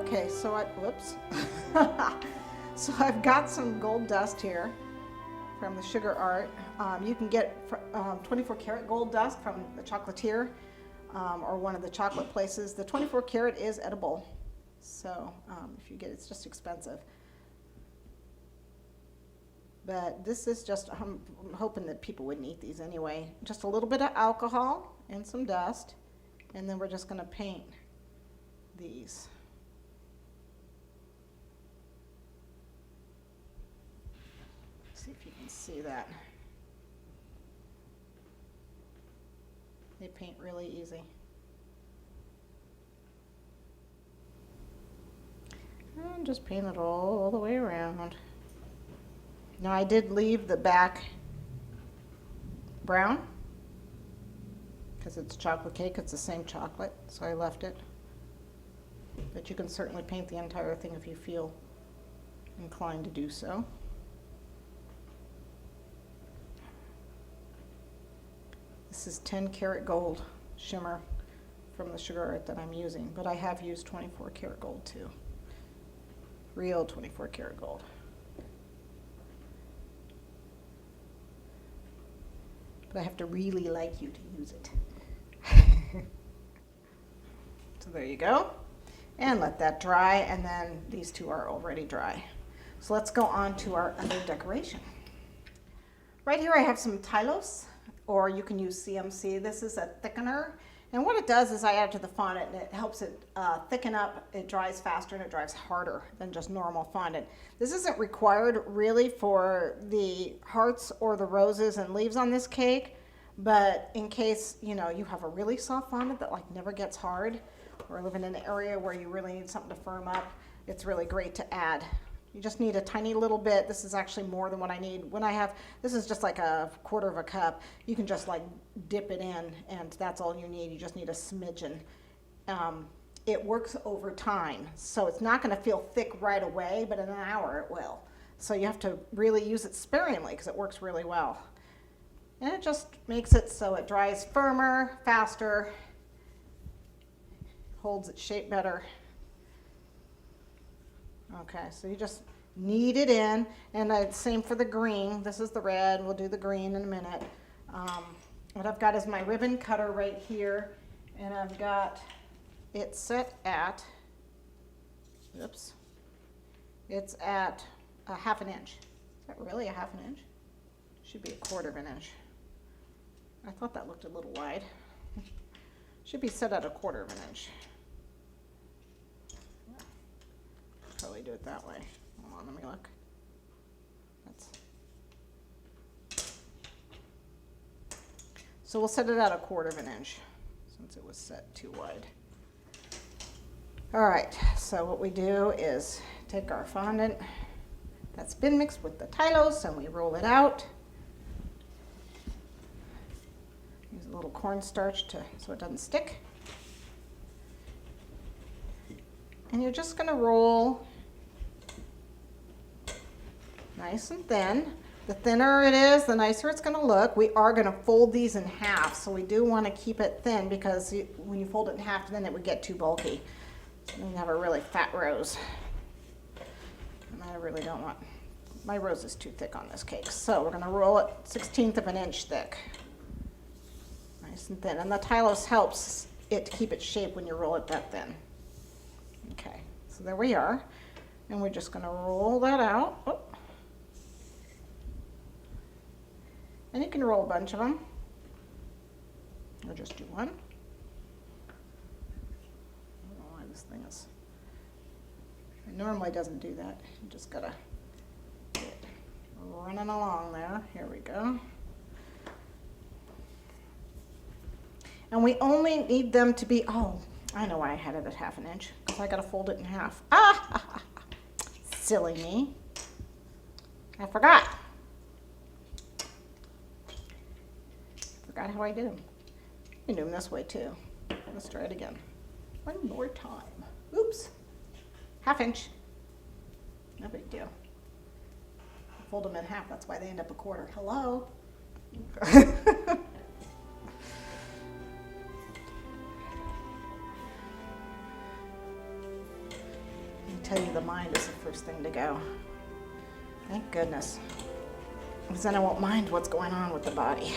Okay, so whoops. So I've got some gold dust here from the Sugar Art. You can get 24 karat gold dust from the chocolatier or one of the chocolate places. The 24 karat is edible, so if you get it, it's just expensive. But this is just, I'm hoping that people wouldn't eat these anyway. Just a little bit of alcohol and some dust, and then we're just going to paint these. See if you can see that. They paint really easy. And just paint it all the way around. Now I did leave the back brown because it's chocolate cake, it's the same chocolate, so I left it. But you can certainly paint the entire thing if you feel inclined to do so. This is 10 karat gold shimmer from the Sugar Art that I'm using, but I have used 24 karat gold too. Real 24 karat gold. But I have to really like you to use it. So there you go. And let that dry, and then these two are already dry. So let's go on to our other decoration. Right here I have some Tylose, or you can use CMC. This is a thickener. And what it does is I add to the fondant and it helps it thicken up. It dries faster and it dries harder than just normal fondant. This isn't required really for the hearts or the roses and leaves on this cake, but in case you have a really soft fondant that like never gets hard, or live in an area where you really need something to firm up, it's really great to add. You just need a tiny little bit. This is actually more than what I need. This is just like a quarter of a cup. You can just like dip it in and that's all you need. You just need a smidgen. It works over time. So it's not gonna feel thick right away, but in an hour it will. So you have to really use it sparingly because it works really well. And it just makes it so it dries firmer, faster, holds its shape better. Okay, so you just knead it in, and same for the green. This is the red. We'll do the green in a minute. What I've got is my ribbon cutter right here, and I've got it set at, oops, it's at a ½ an inch. Is that really a ½ an inch? Should be a quarter of an inch. I thought that looked a little wide. Should be set at a quarter of an inch. Probably do it that way. Hold on, let me look. So we'll set it at a quarter of an inch since it was set too wide. All right, so what we do is take our fondant that's been mixed with the Tylose and we roll it out. Use a little cornstarch so it doesn't stick. And you're just going to roll nice and thin. The thinner it is, the nicer it's going to look. We are going to fold these in half, so we do want to keep it thin because when you fold it in half, then it would get too bulky. So then you have a really fat rose. And I really don't want, my rose is too thick on this cake. So we're going to roll it 1/16 of an inch thick. Nice and thin. And the Tylose helps it to keep its shape when you roll it that thin. Okay, so there we are. And we're just going to roll that out. Oh. And you can roll a bunch of them, or just do one. I don't know why this thing is, it normally doesn't do that. You just gotta get it running along there. Here we go. And we only need them to be, oh, I know why I had it at ½ an inch, because I gotta fold it in half. Ah, silly me. I forgot. Forgot how I did them. You can do them this way too. Let's try it again. One more time. Oops. ½ inch. No big deal. Fold them in half. That's why they end up a quarter. Hello. tell you the mind is the first thing to go. Thank goodness. Because then I won't mind what's going on with the body.